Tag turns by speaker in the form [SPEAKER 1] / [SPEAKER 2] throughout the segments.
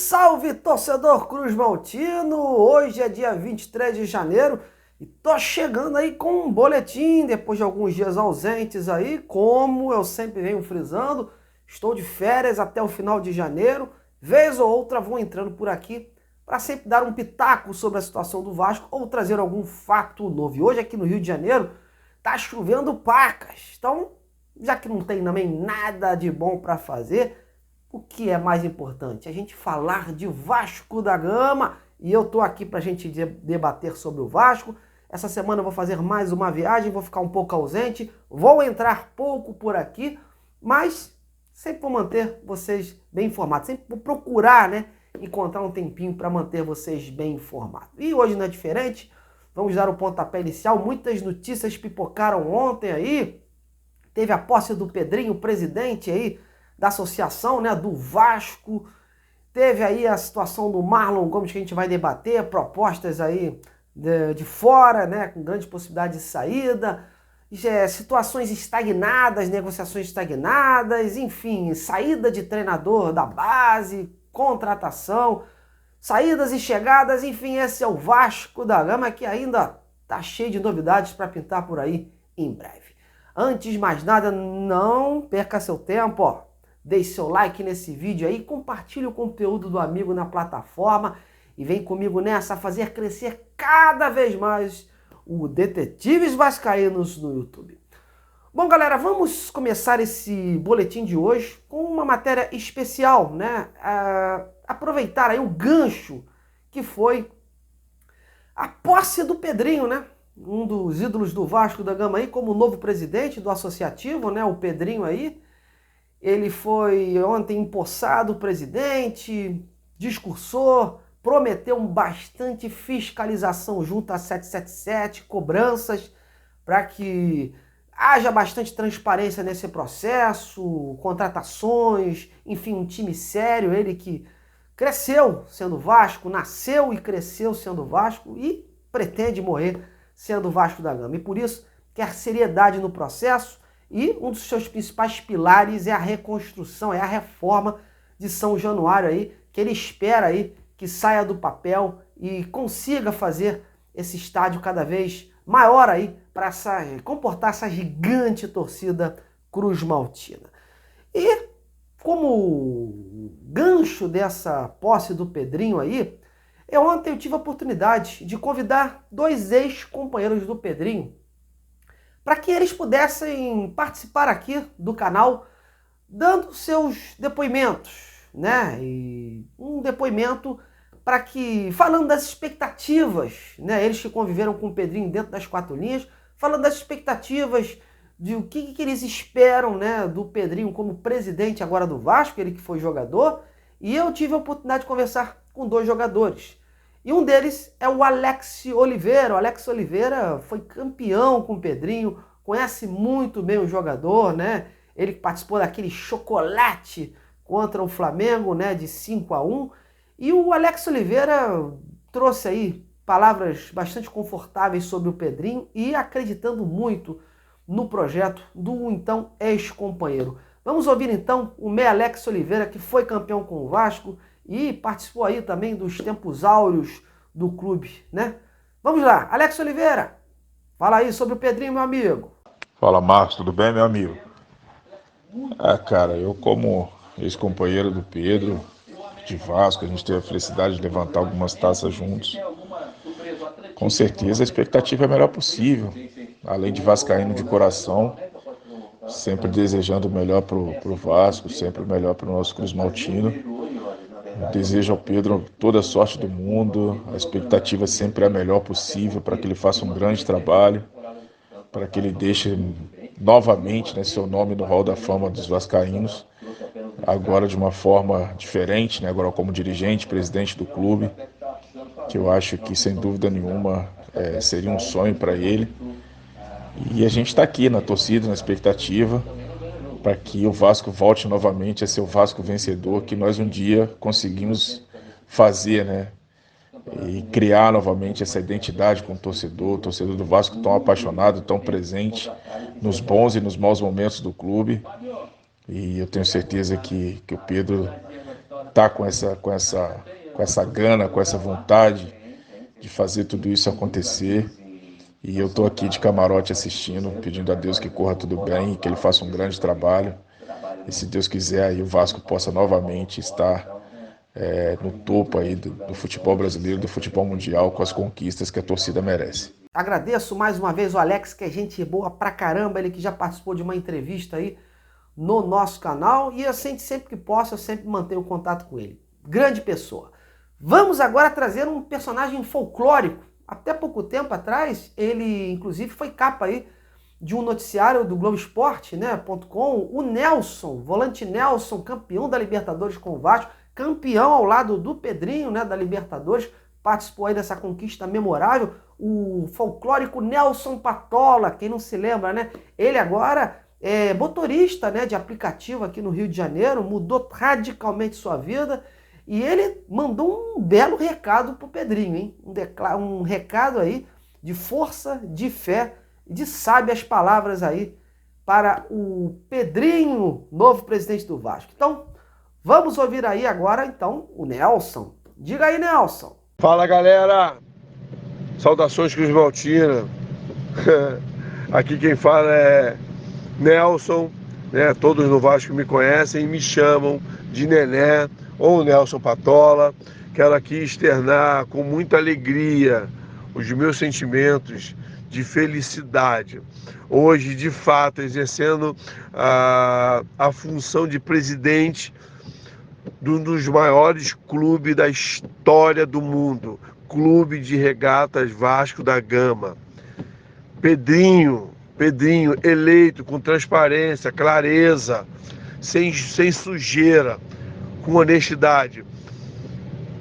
[SPEAKER 1] salve, torcedor Cruz Maltino! Hoje é dia 23 de janeiro e tô chegando aí com um boletim depois de alguns dias ausentes aí, como eu sempre venho frisando, estou de férias até o final de janeiro, vez ou outra vou entrando por aqui para sempre dar um pitaco sobre a situação do Vasco ou trazer algum fato novo. E hoje aqui no Rio de Janeiro tá chovendo pacas, então já que não tem também nada de bom para fazer, o que é mais importante? A gente falar de Vasco da Gama, e eu tô aqui pra gente debater sobre o Vasco. Essa semana eu vou fazer mais uma viagem, vou ficar um pouco ausente, vou entrar pouco por aqui, mas sempre vou manter vocês bem informados, sempre vou procurar, encontrar um tempinho para manter vocês bem informados. E hoje não é diferente, vamos dar o pontapé inicial. Muitas notícias pipocaram ontem aí, teve a posse do Pedrinho, presidente aí da associação, do Vasco. Teve aí a situação do Marlon Gomes que a gente vai debater, propostas aí de fora, com grande possibilidade de saída, situações estagnadas, negociações estagnadas, enfim, saída de treinador da base, contratação, saídas e chegadas, enfim, esse é o Vasco da Gama que ainda tá cheio de novidades para pintar por aí em breve. Antes de mais nada, não perca seu tempo, ó. Deixe seu like nesse vídeo aí, compartilhe o conteúdo do amigo na plataforma e vem comigo nessa a fazer crescer cada vez mais o Detetives Vascaínos no YouTube. Bom, galera, vamos começar esse boletim de hoje com uma matéria especial, aproveitar aí o gancho que foi a posse do Pedrinho, um dos ídolos do Vasco da Gama aí como novo presidente do associativo, o Pedrinho aí. Ele foi ontem empossado presidente, discursou, prometeu bastante fiscalização junto à 777, cobranças, para que haja bastante transparência nesse processo, contratações, enfim, um time sério, ele que cresceu sendo Vasco, nasceu e cresceu sendo Vasco e pretende morrer sendo Vasco da Gama. E por isso quer seriedade no processo. E um dos seus principais pilares é a reconstrução, é a reforma de São Januário aí, que ele espera aí que saia do papel e consiga fazer esse estádio cada vez maior aí para comportar essa gigante torcida Cruz Maltina. E como gancho dessa posse do Pedrinho aí, ontem eu tive a oportunidade de convidar dois ex-companheiros do Pedrinho para que eles pudessem participar aqui do canal, dando seus depoimentos, E um depoimento para que, falando das expectativas, Eles que conviveram com o Pedrinho dentro das quatro linhas, falando das expectativas de o que eles esperam, do Pedrinho como presidente agora do Vasco, ele que foi jogador, e eu tive a oportunidade de conversar com dois jogadores. E um deles é o Alex Oliveira. O Alex Oliveira foi campeão com o Pedrinho, conhece muito bem o jogador, Ele que participou daquele chocolate contra o Flamengo, de 5-1. E o Alex Oliveira trouxe aí palavras bastante confortáveis sobre o Pedrinho e acreditando muito no projeto do então ex-companheiro. Vamos ouvir então o Alex Oliveira, que foi campeão com o Vasco e participou aí também dos tempos áureos do clube, Vamos lá, Alex Oliveira, fala aí sobre o Pedrinho, meu amigo.
[SPEAKER 2] Fala, Marcos, tudo bem, meu amigo? Cara, eu como ex-companheiro do Pedro, de Vasco, a gente teve a felicidade de levantar algumas taças juntos. Com certeza a expectativa é a melhor possível, além de vascaíno de coração, sempre desejando o melhor pro Vasco, sempre o melhor pro nosso Cruz Maltino. Desejo ao Pedro toda a sorte do mundo, a expectativa sempre é a melhor possível para que ele faça um grande trabalho, para que ele deixe novamente seu nome no hall da fama dos vascaínos, agora de uma forma diferente, agora como dirigente, presidente do clube, que eu acho que sem dúvida nenhuma seria um sonho para ele. E a gente está aqui na torcida, na expectativa, para que o Vasco volte novamente a ser o Vasco vencedor que nós um dia conseguimos fazer, e criar novamente essa identidade com o torcedor do Vasco tão apaixonado, tão presente nos bons e nos maus momentos do clube. E eu tenho certeza que o Pedro tá com essa gana, com essa vontade de fazer tudo isso acontecer. E eu estou aqui de camarote assistindo, pedindo a Deus que corra tudo bem, que ele faça um grande trabalho. E se Deus quiser, aí o Vasco possa novamente estar no topo aí do futebol brasileiro, do futebol mundial, com as conquistas que a torcida merece.
[SPEAKER 1] Agradeço mais uma vez o Alex, que é gente boa pra caramba, ele que já participou de uma entrevista aí no nosso canal, e assim, sempre que posso, eu sempre mantenho contato com ele. Grande pessoa. Vamos agora trazer um personagem folclórico. Até pouco tempo atrás, ele inclusive foi capa aí de um noticiário do Globo Esporte, né, .com, o Nelson, volante Nelson, campeão da Libertadores com o Vasco, campeão ao lado do Pedrinho, né, da Libertadores, participou aí dessa conquista memorável, o folclórico Nelson Patola, quem não se lembra, né? Ele agora é motorista, né, de aplicativo aqui no Rio de Janeiro, mudou radicalmente sua vida e ele mandou um belo recado pro Pedrinho, hein? Um recado aí de força, de fé e de sábias palavras aí para o Pedrinho, novo presidente do Vasco. Então, vamos ouvir aí agora, então, o Nelson. Diga aí, Nelson.
[SPEAKER 3] Fala, galera! Saudações Cruz Maltina. Aqui quem fala é Nelson, né? Todos no Vasco me conhecem e me chamam de Nené ou Nelson Patola. Quero aqui externar com muita alegria os meus sentimentos de felicidade. Hoje, de fato, exercendo a função de presidente de um dos maiores clubes da história do mundo, Clube de Regatas Vasco da Gama. Pedrinho eleito com transparência, clareza, sem sujeira, com honestidade.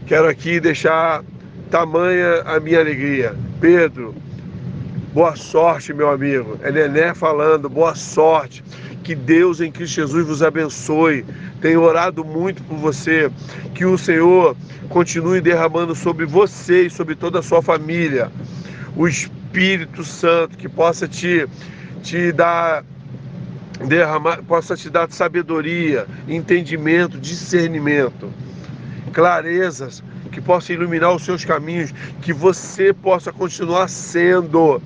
[SPEAKER 3] Quero aqui deixar tamanha a minha alegria. Pedro, boa sorte, meu amigo. É Nené falando, boa sorte. Que Deus em Cristo Jesus vos abençoe. Tenho orado muito por você. Que o Senhor continue derramando sobre você e sobre toda a sua família o Espírito Santo, que possa te dar, possa te dar sabedoria, entendimento, discernimento, clarezas, que possa iluminar os seus caminhos, que você possa continuar sendo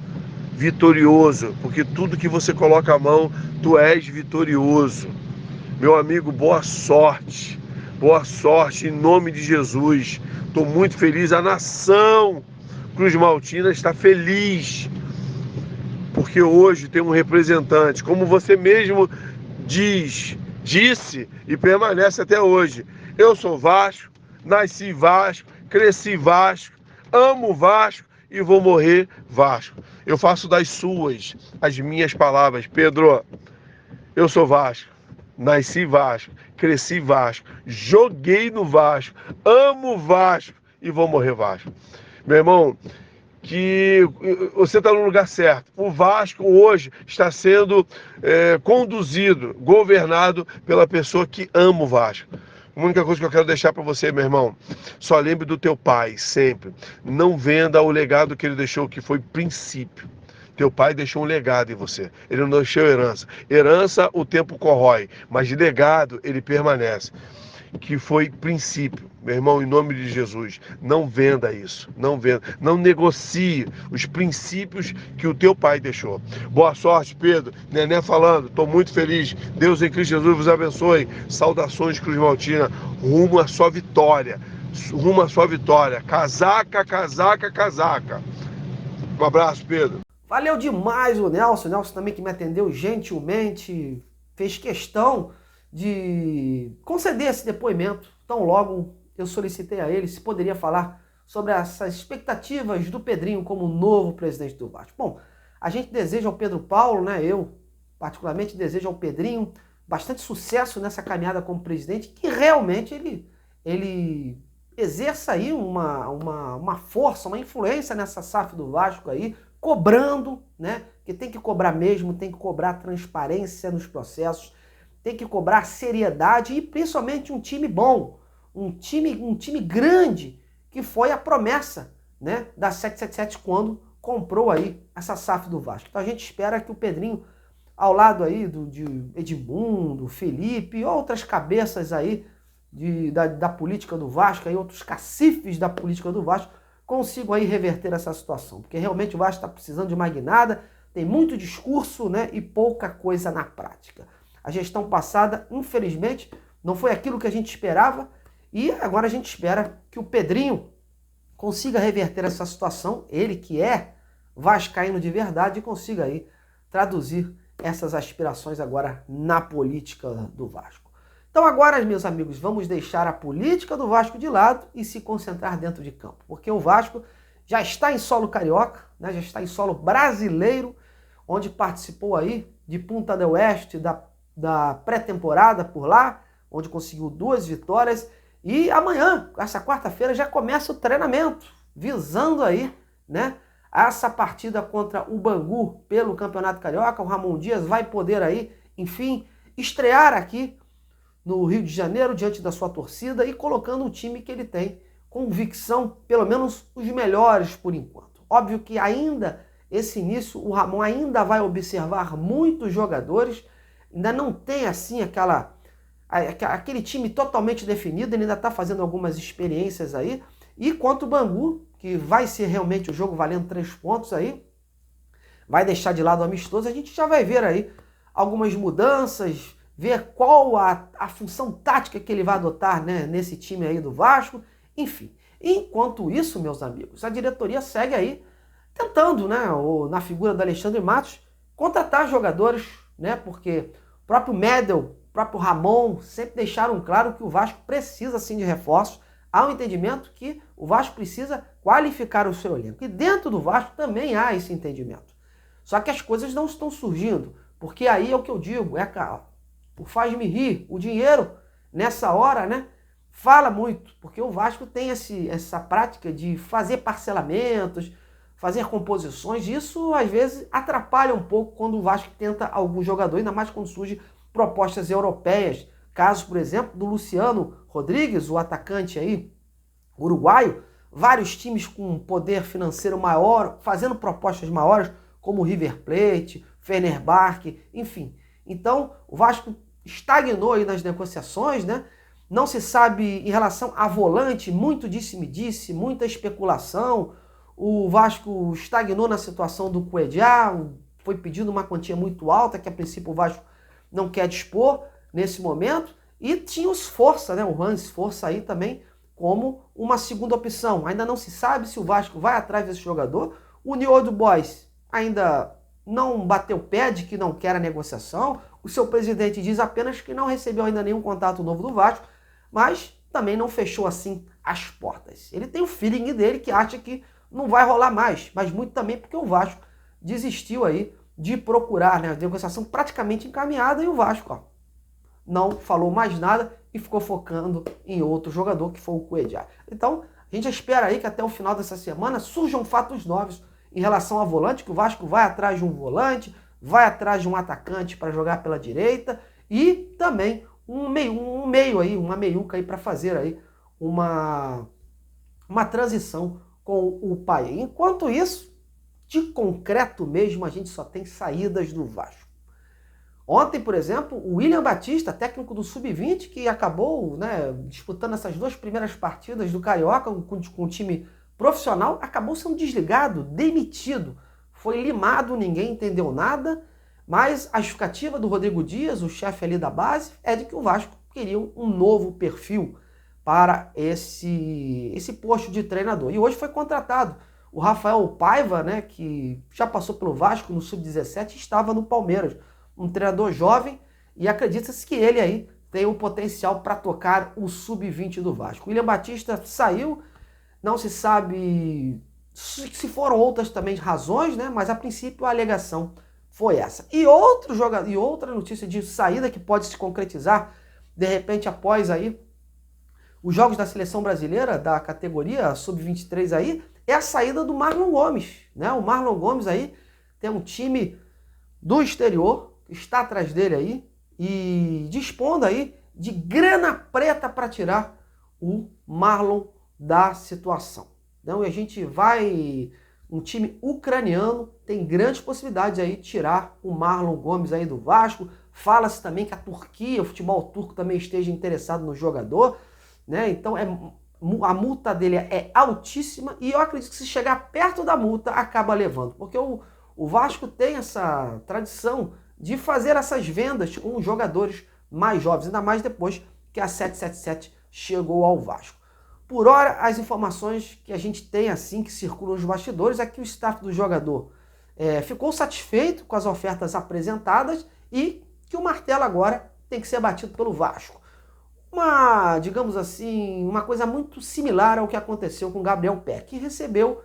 [SPEAKER 3] vitorioso, porque tudo que você coloca a mão, tu és vitorioso. Meu amigo, boa sorte em nome de Jesus. Estou muito feliz, a nação Cruz Maltina está feliz, porque hoje tem um representante, como você mesmo disse e permanece até hoje. Eu sou Vasco, nasci Vasco, cresci Vasco, amo Vasco e vou morrer Vasco. Eu faço das suas as minhas palavras. Pedro, eu sou Vasco, nasci Vasco, cresci Vasco, joguei no Vasco, amo Vasco e vou morrer Vasco. Meu irmão, que você está no lugar certo. O Vasco hoje está sendo conduzido, governado pela pessoa que ama o Vasco. A única coisa que eu quero deixar para você, meu irmão, só lembre do teu pai, sempre. Não venda o legado que ele deixou, que foi princípio. Teu pai deixou um legado em você. Ele não deixou herança. Herança o tempo corrói, mas de legado ele permanece. Que foi princípio. Meu irmão, em nome de Jesus, não venda isso. Não venda. Não negocie os princípios que o teu pai deixou. Boa sorte, Pedro. Nené falando. Estou muito feliz. Deus em Cristo Jesus vos abençoe. Saudações, Cruz Maltina. Rumo à sua vitória. Rumo à sua vitória. Casaca, casaca, casaca. Um abraço, Pedro.
[SPEAKER 1] Valeu demais o Nelson. O Nelson também que me atendeu gentilmente. Fez questão de conceder esse depoimento. Tão logo eu solicitei a ele se poderia falar sobre essas expectativas do Pedrinho como novo presidente do Vasco. Bom, a gente deseja ao Pedro Paulo, né, eu particularmente desejo ao Pedrinho bastante sucesso nessa caminhada como presidente, que realmente ele exerça aí uma força, uma influência nessa SAF do Vasco aí, cobrando, né, que tem que cobrar mesmo, tem que cobrar transparência nos processos, tem que cobrar seriedade e principalmente um time bom, um time grande, que foi a promessa, né, da 777 quando comprou aí essa SAF do Vasco. Então a gente espera que o Pedrinho, ao lado aí de Edmundo, Felipe e outras cabeças aí da política do Vasco, aí outros cacifes da política do Vasco, consigam aí reverter essa situação. Porque realmente o Vasco está precisando de uma guinada, tem muito discurso, né, e pouca coisa na prática. A gestão passada, infelizmente, não foi aquilo que a gente esperava e agora a gente espera que o Pedrinho consiga reverter essa situação, ele que é vascaíno de verdade, e consiga aí traduzir essas aspirações agora na política do Vasco. Então agora, meus amigos, vamos deixar a política do Vasco de lado e se concentrar dentro de campo, porque o Vasco já está em solo carioca, né, já está em solo brasileiro, onde participou aí de Punta del Oeste, da pré-temporada por lá, onde conseguiu 2 vitórias, e amanhã, essa quarta-feira, já começa o treinamento, visando aí, né, essa partida contra o Bangu pelo Campeonato Carioca. O Ramon Dias vai poder aí, enfim, estrear aqui no Rio de Janeiro, diante da sua torcida e colocando o time que ele tem convicção, pelo menos os melhores por enquanto. Óbvio que ainda, esse início, o Ramon ainda vai observar muitos jogadores, ainda não tem assim aquele time totalmente definido, ele ainda está fazendo algumas experiências aí. E quanto o Bangu, que vai ser realmente o jogo valendo 3 pontos aí, vai deixar de lado o amistoso, a gente já vai ver aí algumas mudanças, ver qual a função tática que ele vai adotar, né, nesse time aí do Vasco, enfim. Enquanto isso, meus amigos, a diretoria segue aí tentando, né, na figura do Alexandre Matos, contratar jogadores, né, porque o próprio Medel, o próprio Ramon sempre deixaram claro que o Vasco precisa sim de reforços. Há um entendimento que o Vasco precisa qualificar o seu elenco. E dentro do Vasco também há esse entendimento. Só que as coisas não estão surgindo, porque aí é o que eu digo, o faz-me rir, o dinheiro nessa hora, né, fala muito, porque o Vasco tem essa prática de fazer parcelamentos, fazer composições, e isso às vezes atrapalha um pouco quando o Vasco tenta algum jogador, ainda mais quando surgem propostas europeias. Caso, por exemplo, do Luciano Rodrigues, o atacante aí, uruguaio, vários times com poder financeiro maior, fazendo propostas maiores, como o River Plate, Fenerbahçe, enfim. Então, o Vasco estagnou aí nas negociações, né? Não se sabe em relação a volante, muito disse-me-disse, muita especulação. O Vasco estagnou na situação do Cuejá, foi pedindo uma quantia muito alta, que a princípio o Vasco não quer dispor nesse momento, e tinha os Força, né? O Hans Força aí também como uma segunda opção. Ainda não se sabe se o Vasco vai atrás desse jogador. O New Old Boys ainda não bateu pé de que não quer a negociação. O seu presidente diz apenas que não recebeu ainda nenhum contato novo do Vasco, mas também não fechou assim as portas. Ele tem o feeling dele que acha que não vai rolar mais, mas muito também porque o Vasco desistiu aí de procurar, né, a negociação praticamente encaminhada, e o Vasco não falou mais nada e ficou focando em outro jogador, que foi o Cuejá. Então, a gente espera aí que até o final dessa semana surjam fatos novos em relação a volante, que o Vasco vai atrás de um volante, vai atrás de um atacante para jogar pela direita e também uma meiuca aí para fazer aí uma transição com o Paê. Enquanto isso, de concreto mesmo, a gente só tem saídas do Vasco. Ontem, por exemplo, o William Batista, técnico do Sub-20, que acabou, né, disputando essas 2 primeiras partidas do Carioca com o time profissional, acabou sendo desligado, demitido. Foi limado, ninguém entendeu nada, mas a justificativa do Rodrigo Dias, o chefe ali da base, é de que o Vasco queria um novo perfil para esse posto de treinador. E hoje foi contratado o Rafael Paiva, né, que já passou pelo Vasco no Sub-17 e estava no Palmeiras. Um treinador jovem, e acredita-se que ele aí tem o potencial para tocar o Sub-20 do Vasco. William Batista saiu, não se sabe se foram outras também razões, né, mas a princípio a alegação foi essa. E outra notícia de saída que pode se concretizar, de repente, após aí os jogos da seleção brasileira, da categoria Sub-23 aí, é a saída do Marlon Gomes, né? O Marlon Gomes aí tem um time do exterior que está atrás dele aí e dispondo aí de grana preta para tirar o Marlon da situação. Então, a gente vai... Um time ucraniano tem grandes possibilidades aí de tirar o Marlon Gomes aí do Vasco, Fala-se também que a Turquia, o futebol turco também esteja interessado no jogador, né? Então a multa dele é altíssima e eu acredito que se chegar perto da multa acaba levando, porque o Vasco tem essa tradição de fazer essas vendas com os jogadores mais jovens, ainda mais depois que a 777 chegou ao Vasco. Por hora, as informações que a gente tem assim, que circulam nos bastidores, é que o staff do jogador ficou satisfeito com as ofertas apresentadas e que o martelo agora tem que ser batido pelo Vasco. Digamos assim, uma coisa muito similar ao que aconteceu com o Gabriel Peck, que recebeu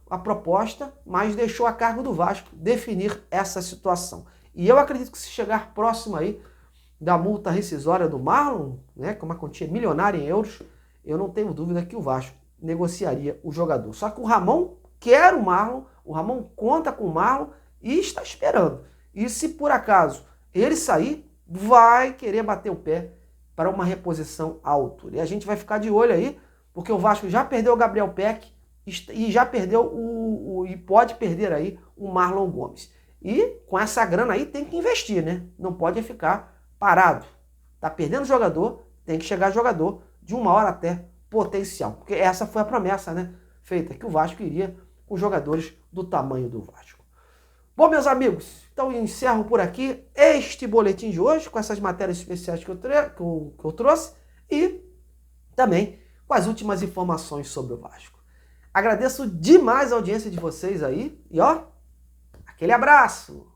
[SPEAKER 1] a proposta, mas deixou a cargo do Vasco definir essa situação. E eu acredito que se chegar próximo aí da multa rescisória do Marlon, né, com uma quantia milionária em euros, eu não tenho dúvida que o Vasco negociaria o jogador. Só que o Ramon quer o Marlon, o Ramon conta com o Marlon e está esperando. E se por acaso ele sair, vai querer bater o pé para uma reposição à altura. E a gente vai ficar de olho aí, porque o Vasco já perdeu o Gabriel Peck e já perdeu e pode perder aí o Marlon Gomes. E com essa grana aí tem que investir, né? Não pode ficar parado. Tá perdendo jogador, tem que chegar jogador de uma hora até potencial. Porque essa foi a promessa, né, feita, que o Vasco iria com jogadores do tamanho do Vasco. Bom, meus amigos, então eu encerro por aqui este boletim de hoje, com essas matérias especiais que eu trouxe e também com as últimas informações sobre o Vasco. Agradeço demais a audiência de vocês aí e ó, aquele abraço!